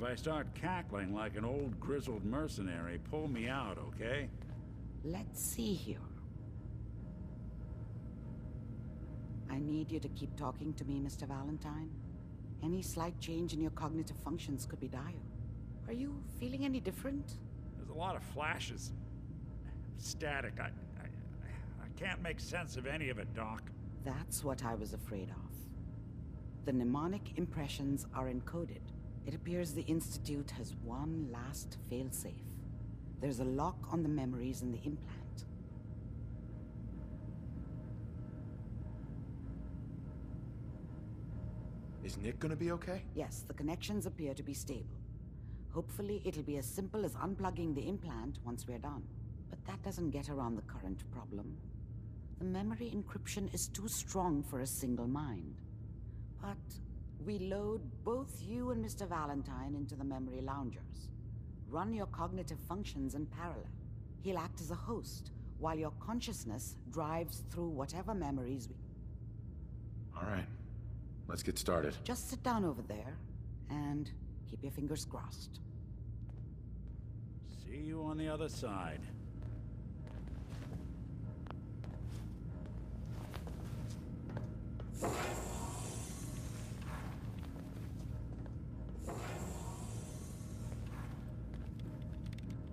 If I start cackling like an old grizzled mercenary, pull me out, okay? Let's see here. I need you to keep talking to me, Mr. Valentine. Any slight change in your cognitive functions could be dire. Are you feeling any different? There's a lot of flashes. Static. I can't make sense of any of it, Doc. That's what I was afraid of. The mnemonic impressions are encoded. It appears the Institute has one last failsafe. There's a lock on the memories in the implant. Is Nick gonna be okay? Yes, the connections appear to be stable. Hopefully it'll be as simple as unplugging the implant once we're done. But that doesn't get around the current problem. The memory encryption is too strong for a single mind. But we load both you and Mr. Valentine into the memory loungers. Run your cognitive functions in parallel. He'll act as a host, while your consciousness drives through whatever memories we... All right, let's get started. Just sit down over there, and keep your fingers crossed. See you on the other side.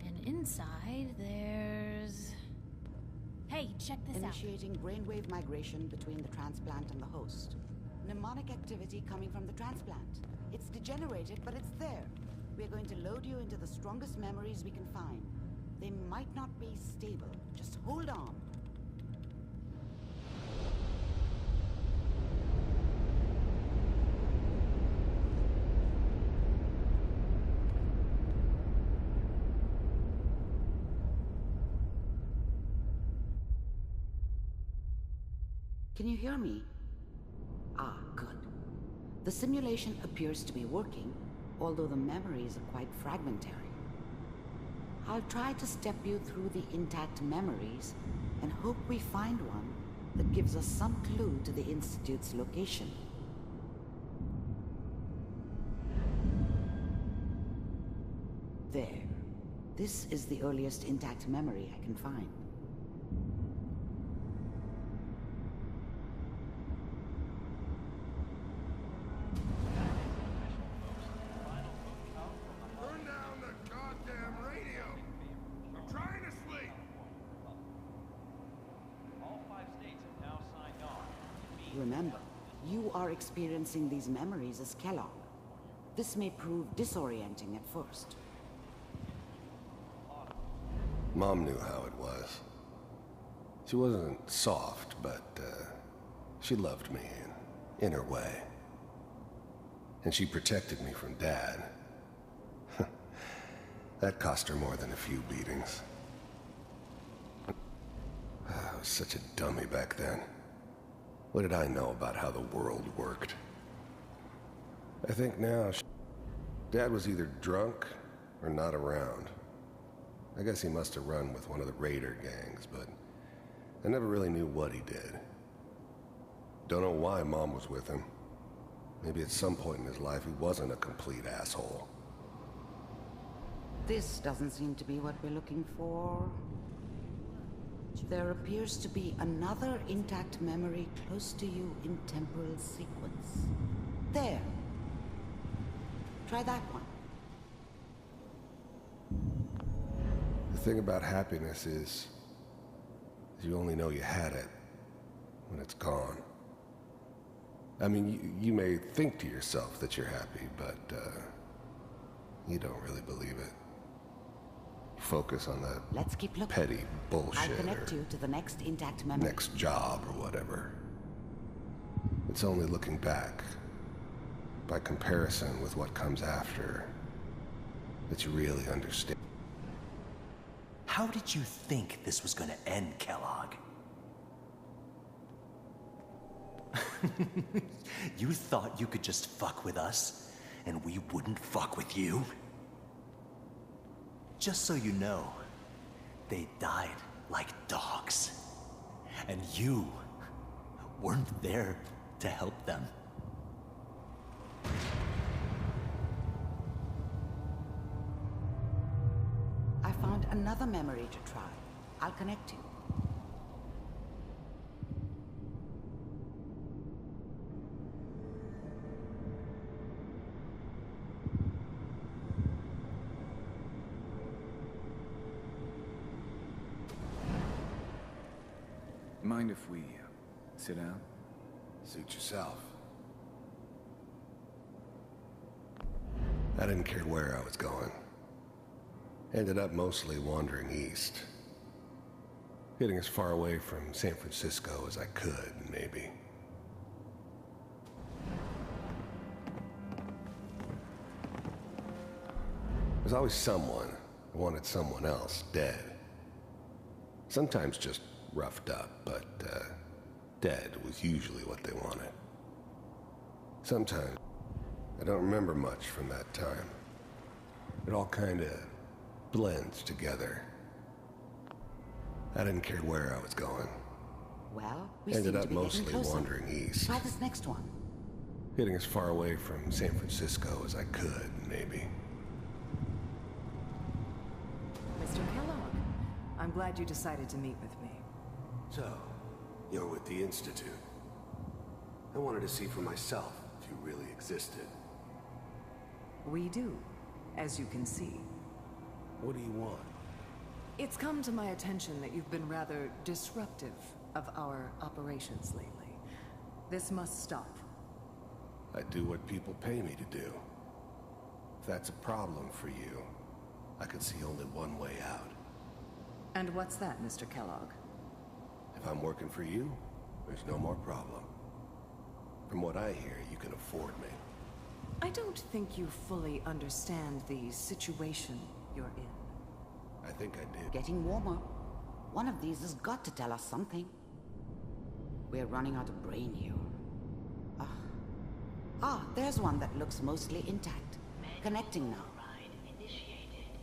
And inside, there's... Hey, check this out. Initiating brainwave migration between the transplant and the host. Mnemonic activity coming from the transplant. It's degenerated, but it's there. We're going to load you into the strongest memories we can find. They might not be stable. Just hold on. Can you hear me? Ah, good. The simulation appears to be working, although the memories are quite fragmentary. I'll try to step you through the intact memories and hope we find one that gives us some clue to the Institute's location. There. This is the earliest intact memory I can find. Remember, you are experiencing these memories as Kellogg. This may prove disorienting at first. Mom knew how it was. She wasn't soft, but she loved me in her way. And she protected me from Dad. That cost her more than a few beatings. I was such a dummy back then. What did I know about how the world worked? I think now, Dad was either drunk or not around. I guess he must have run with one of the raider gangs, but I never really knew what he did. Don't know why Mom was with him. Maybe at some point in his life he wasn't a complete asshole. This doesn't seem to be what we're looking for. There appears to be another intact memory close to you in temporal sequence. There. Try that one. The thing about happiness is you only know you had it when it's gone. I mean, you may think to yourself that you're happy, but you don't really believe it. Focus on that Let's keep looking. petty bullshit I'll connect or you to the next intact memory. next job or whatever. It's only looking back, by comparison with what comes after, that you really understand. How did you think this was gonna end, Kellogg? You thought you could just fuck with us, and we wouldn't fuck with you? Just so you know, they died like dogs. And you weren't there to help them. another memory to try. I'll connect you. Mind if we sit down? Suit yourself. I didn't care where I was going. Ended up mostly wandering east. Getting as far away from San Francisco as I could, maybe. There's always someone who wanted someone else dead. Sometimes just roughed up, but dead was usually what they wanted. Sometimes, I don't remember much from that time. It all kinda blends together. I didn't care where I was going. Well, we Ended seem up to be getting mostly closer. wandering east. Try this next one. Getting as far away from San Francisco as I could, maybe. Mr. Kellogg, I'm glad you decided to meet with me. So, you're with the Institute. I wanted to see for myself if you really existed. We do, as you can see. What do you want? It's come to my attention that you've been rather disruptive of our operations lately. This must stop. I do what people pay me to do. If that's a problem for you, I could see only one way out. And what's that, Mr. Kellogg? If I'm working for you, there's no more problem. From what I hear, you can afford me. I don't think you fully understand the situation you're in. I think I do. Getting warmer. One of these has got to tell us something. We're running out of brain here. There's one that looks mostly intact. Connecting now. Override initiated.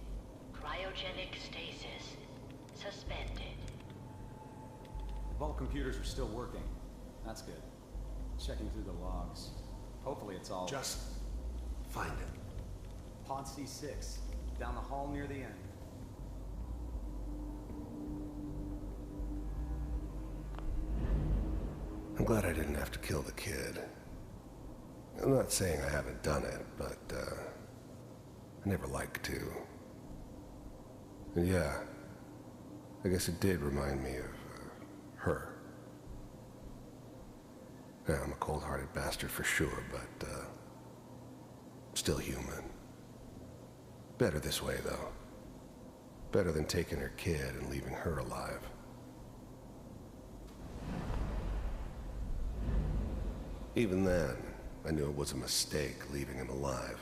Cryogenic stasis suspended. Vault computers are still working. That's good. Checking through the logs. Hopefully it's all... Just find it. Pod C6. Down the hall near the end. I'm glad I didn't have to kill the kid. I'm not saying I haven't done it, but, I never liked to. And yeah, I guess it did remind me of, her. Yeah, I'm a cold-hearted bastard for sure, but, still human. Better this way, though. Better than taking her kid and leaving her alive. Even then, I knew it was a mistake leaving him alive.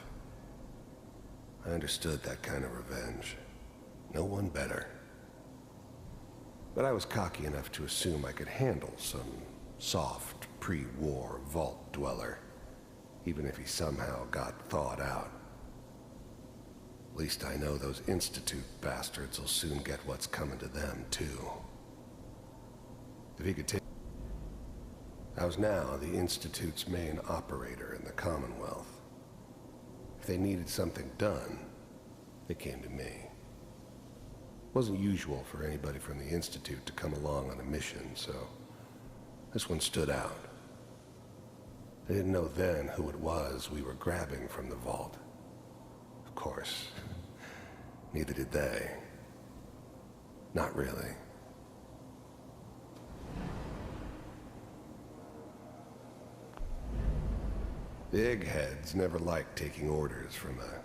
I understood that kind of revenge. No one better. But I was cocky enough to assume I could handle some soft, pre-war vault dweller, even if he somehow got thawed out. At least I know those Institute bastards will soon get what's coming to them, too. If he could take... I was now the Institute's main operator in the Commonwealth. If they needed something done, they came to me. It wasn't usual for anybody from the Institute to come along on a mission, so this one stood out. I didn't know then who it was we were grabbing from the vault. Of course, neither did they. Not really. The eggheads never liked taking orders from a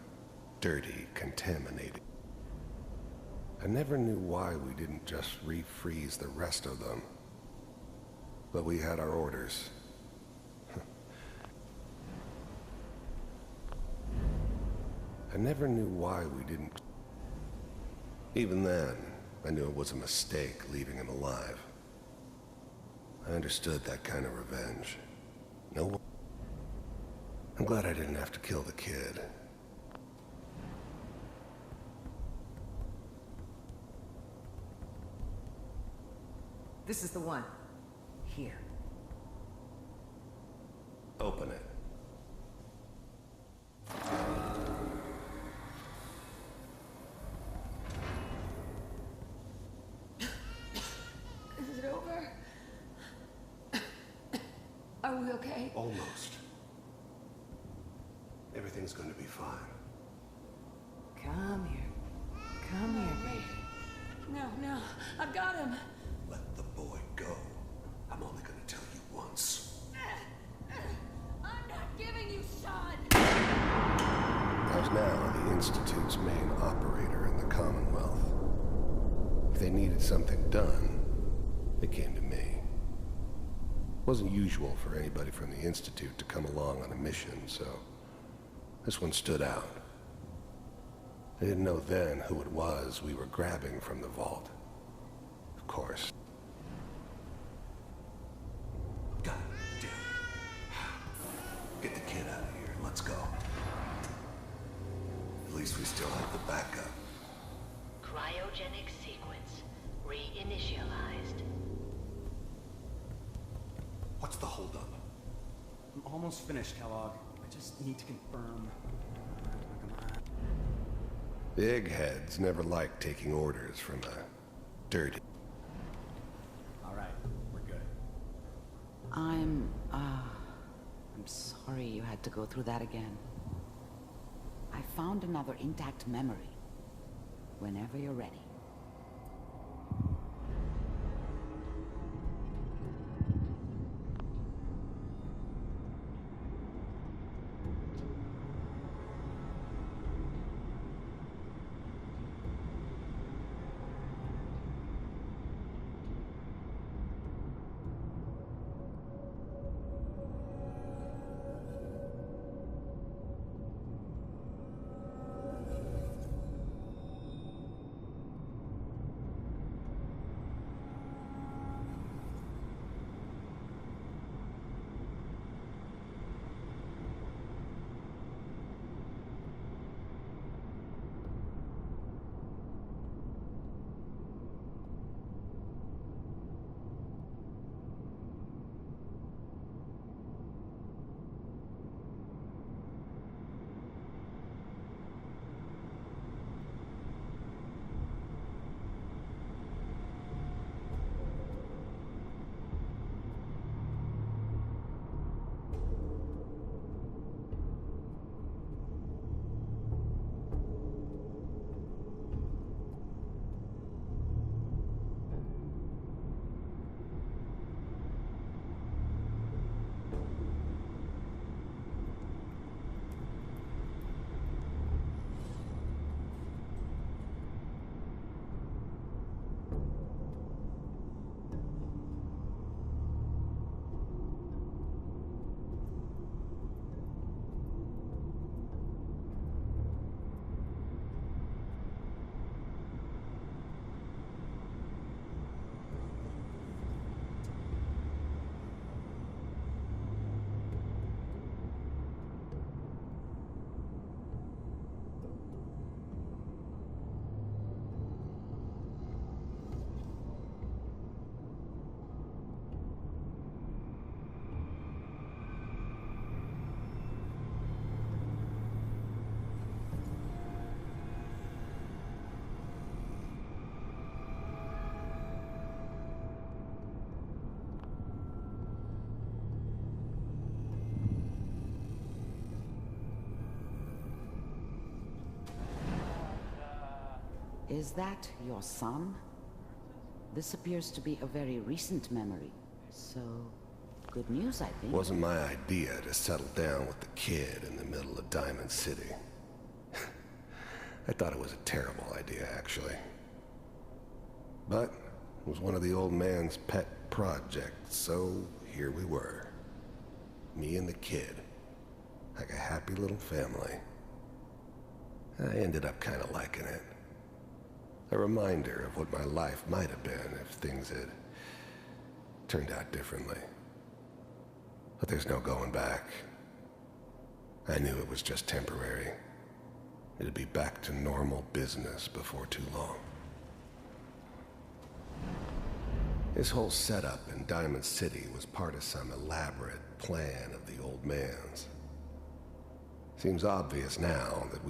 dirty, contaminated... I never knew why we didn't just refreeze the rest of them. But we had our orders. I never knew why we didn't... Even then, I knew it was a mistake leaving him alive. I understood that kind of revenge. No one... I'm glad I didn't have to kill the kid. This is the one. Here. Open it. Are we okay? Almost. Everything's gonna be fine. Come here. Come here, baby. No, I've got him. Let the boy go. I'm only gonna tell you once. I'm not giving you Sean! I was now the Institute's main operator in the Commonwealth. If they needed something done, they came to me. It wasn't usual for anybody from the Institute to come along on a mission, so this one stood out. I didn't know then who it was we were grabbing from the vault. Of course. God damn it. Get the kid out of here. Let's go. At least we still have the backup. Cryogenic sequence reinitialized. What's the holdup? I'm almost finished, Kellogg. I just need to confirm. Come on. The eggheads never liked taking orders from a dirty... All right, we're good. I'm sorry you had to go through that again. I found another intact memory. Whenever you're ready. Is that your son? This appears to be a very recent memory, so good news, I think. It wasn't my idea to settle down with the kid in the middle of Diamond City. I thought it was a terrible idea, actually. But it was one of the old man's pet projects, so here we were. Me and the kid. Like a happy little family. I ended up kind of liking it. A reminder of what my life might have been if things had turned out differently. But there's no going back. I knew it was just temporary. It'd be back to normal business before too long. This whole setup in Diamond City was part of some elaborate plan of the old man's. Seems obvious now that we